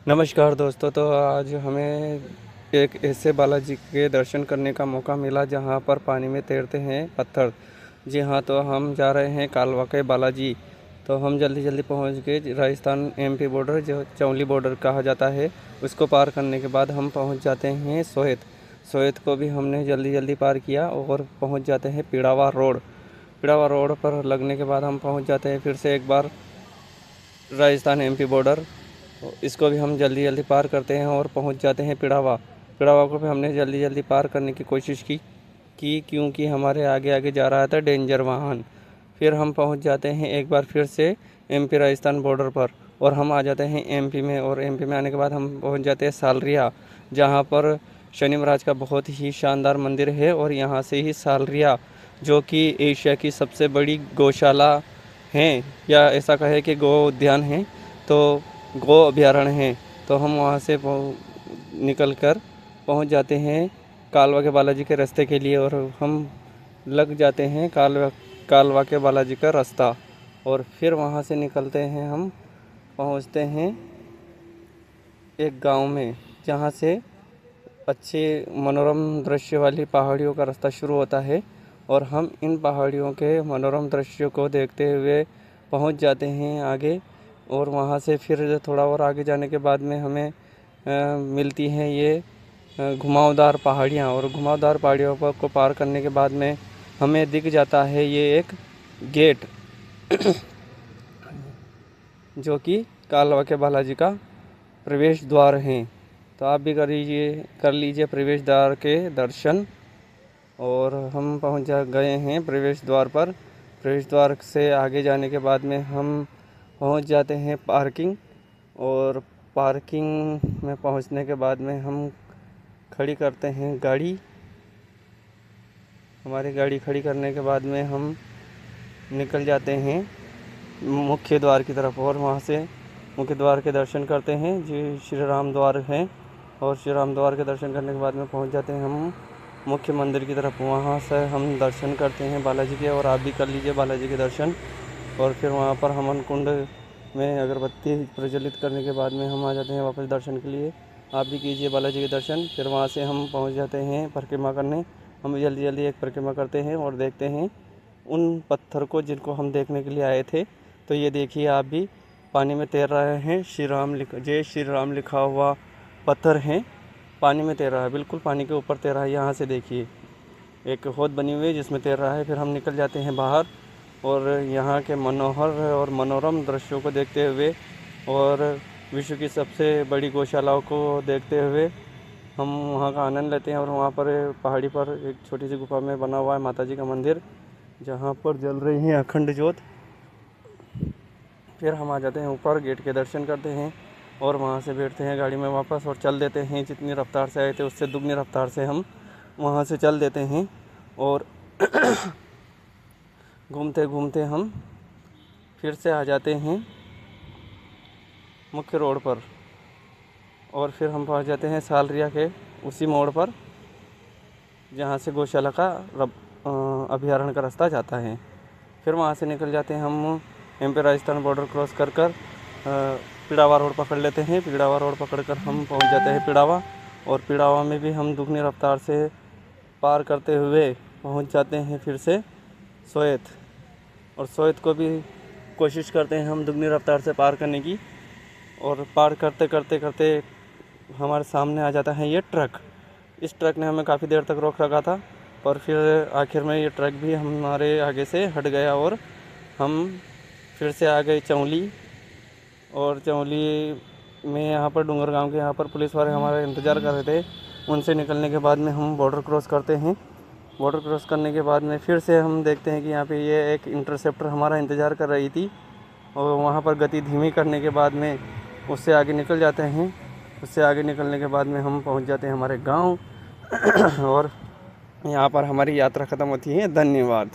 नमस्कार दोस्तों। तो आज हमें एक ऐसे बालाजी के दर्शन करने का मौका मिला जहां पर पानी में तैरते हैं पत्थर। जी हाँ, तो हम जा रहे हैं कालवा के बालाजी। तो हम जल्दी जल्दी पहुंच गए। राजस्थान एमपी बॉर्डर जो चौली बॉर्डर कहा जाता है, उसको पार करने के बाद हम पहुंच जाते हैं सोहत। सोहत को भी हमने जल्दी जल्दी पार किया और पहुँच जाते हैं पिड़ावा रोड। पिड़ावा रोड पर लगने के बाद हम पहुँच जाते हैं फिर से एक बार राजस्थान एमपी बॉर्डर। इसको भी हम जल्दी जल्दी पार करते हैं और पहुंच जाते हैं पिड़ावा। पिड़ावा को भी हमने जल्दी जल्दी पार करने की कोशिश की क्योंकि हमारे आगे आगे जा रहा था डेंजर वाहन। फिर हम पहुंच जाते हैं एक बार फिर से एमपी राजस्थान बॉर्डर पर और हम आ जाते हैं एमपी में। और एमपी में आने के बाद हम पहुंच जाते हैं सालरिया, जहां पर शनि महाराज का बहुत ही शानदार मंदिर है। और यहाँ से ही सालरिया, जो कि एशिया की सबसे बड़ी गौशाला हैं, या ऐसा कहे कि गौ उद्यान है, तो गौ अभयारण्य है। तो हम वहाँ से निकल कर पहुँच जाते हैं कालवा के बालाजी के रास्ते के लिए। और हम लग जाते हैं कालवा के बालाजी का रास्ता। और फिर वहाँ से निकलते हैं, हम पहुँचते हैं एक गांव में, जहाँ से अच्छे मनोरम दृश्य वाली पहाड़ियों का रास्ता शुरू होता है। और हम इन पहाड़ियों के मनोरम दृश्यों को देखते हुए पहुंच जाते हैं आगे। और वहां से फिर थोड़ा और आगे जाने के बाद में हमें मिलती हैं ये घुमावदार पहाड़ियाँ। और घुमावदार पहाड़ियों को पार करने के बाद में हमें दिख जाता है ये एक गेट जो कि कालवा के बालाजी का प्रवेश द्वार है। तो आप भी कर लीजिए प्रवेश द्वार के दर्शन। और हम पहुंच गए हैं प्रवेश द्वार पर। प्रवेश द्वार से आगे जाने के बाद में हम पहुंच जाते हैं पार्किंग। और पार्किंग में पहुंचने के बाद में हम खड़ी करते हैं गाड़ी। हमारी गाड़ी खड़ी करने के बाद में हम निकल जाते हैं मुख्य द्वार की तरफ। और वहाँ से मुख्य द्वार के दर्शन करते हैं, जो श्री राम द्वार हैं। और श्री राम द्वार के दर्शन करने के बाद में पहुँच जाते हैं हम मुख्य मंदिर की तरफ। वहाँ से हम दर्शन करते हैं बालाजी के, और आप भी कर लीजिए बालाजी के दर्शन। और फिर वहाँ पर हवन कुंड में अगरबत्ती प्रज्वलित करने के बाद में हम आ जाते हैं वापस दर्शन के लिए। आप भी कीजिए बालाजी के दर्शन। फिर वहाँ से हम पहुँच जाते हैं परिक्रमा करने। हम जल्दी जल्दी एक परिक्रमा करते हैं और देखते हैं उन पत्थर को जिनको हम देखने के लिए आए थे। तो ये देखिए, आप भी पानी में तैर रहे हैं। जय श्री राम लिखा हुआ पत्थर हैं, पानी में तैर रहा है, बिल्कुल पानी के ऊपर तैर रहा है। यहाँ से देखिए एक हौद बनी हुई है जिसमें तैर रहा है। फिर हम निकल जाते हैं बाहर और यहाँ के मनोहर और मनोरम दृश्यों को देखते हुए और विश्व की सबसे बड़ी गौशालाओं को देखते हुए हम वहाँ का आनंद लेते हैं। और वहाँ पर पहाड़ी पर एक छोटी सी गुफा में बना हुआ है माता जी का मंदिर, जहाँ पर जल रही है अखंड ज्योत। फिर हम आ जाते हैं ऊपर, गेट के दर्शन करते हैं और वहाँ से बैठते हैं गाड़ी में वापस और चल देते हैं। जितनी रफ्तार से आए थे उससे दुगनी रफ्तार से हम वहाँ से चल देते हैं। और घूमते घूमते हम फिर से आ जाते हैं मुख्य रोड पर। और फिर हम पहुँच जाते हैं सालरिया के उसी मोड़ पर, जहाँ से गौशाला का अभयारण्य का रास्ता जाता है। फिर वहाँ से निकल जाते हैं हम एमपी राजस्थान बॉर्डर क्रॉस कर पिड़ावा रोड पकड़ लेते हैं। पिड़ावा रोड पकड़कर हम पहुँच जाते हैं पिड़ावा। और पिड़ावा में भी हम दुगनी रफ्तार से पार करते हुए पहुँच जाते हैं फिर से सोहत। और सोहत को भी कोशिश करते हैं हम दुगनी रफ्तार से पार करने की। और पार करते करते करते हमारे सामने आ जाता है ये ट्रक। इस ट्रक ने हमें काफ़ी देर तक रोक रखा था, पर फिर आखिर में ये ट्रक भी हमारे आगे से हट गया और हम फिर से आ गए चौली। और चौली में यहाँ पर डूंगर गांव के यहाँ पर पुलिस वाले हमारा इंतज़ार कर रहे थे। उनसे निकलने के बाद में हम बॉर्डर क्रॉस करते हैं। बॉर्डर क्रॉस करने के बाद में फिर से हम देखते हैं कि यहाँ पे ये एक इंटरसेप्टर हमारा इंतज़ार कर रही थी। और वहाँ पर गति धीमी करने के बाद में उससे आगे निकल जाते हैं। उससे आगे निकलने के बाद में हम पहुँच जाते हैं हमारे गाँव और यहाँ पर हमारी यात्रा ख़त्म होती है। धन्यवाद।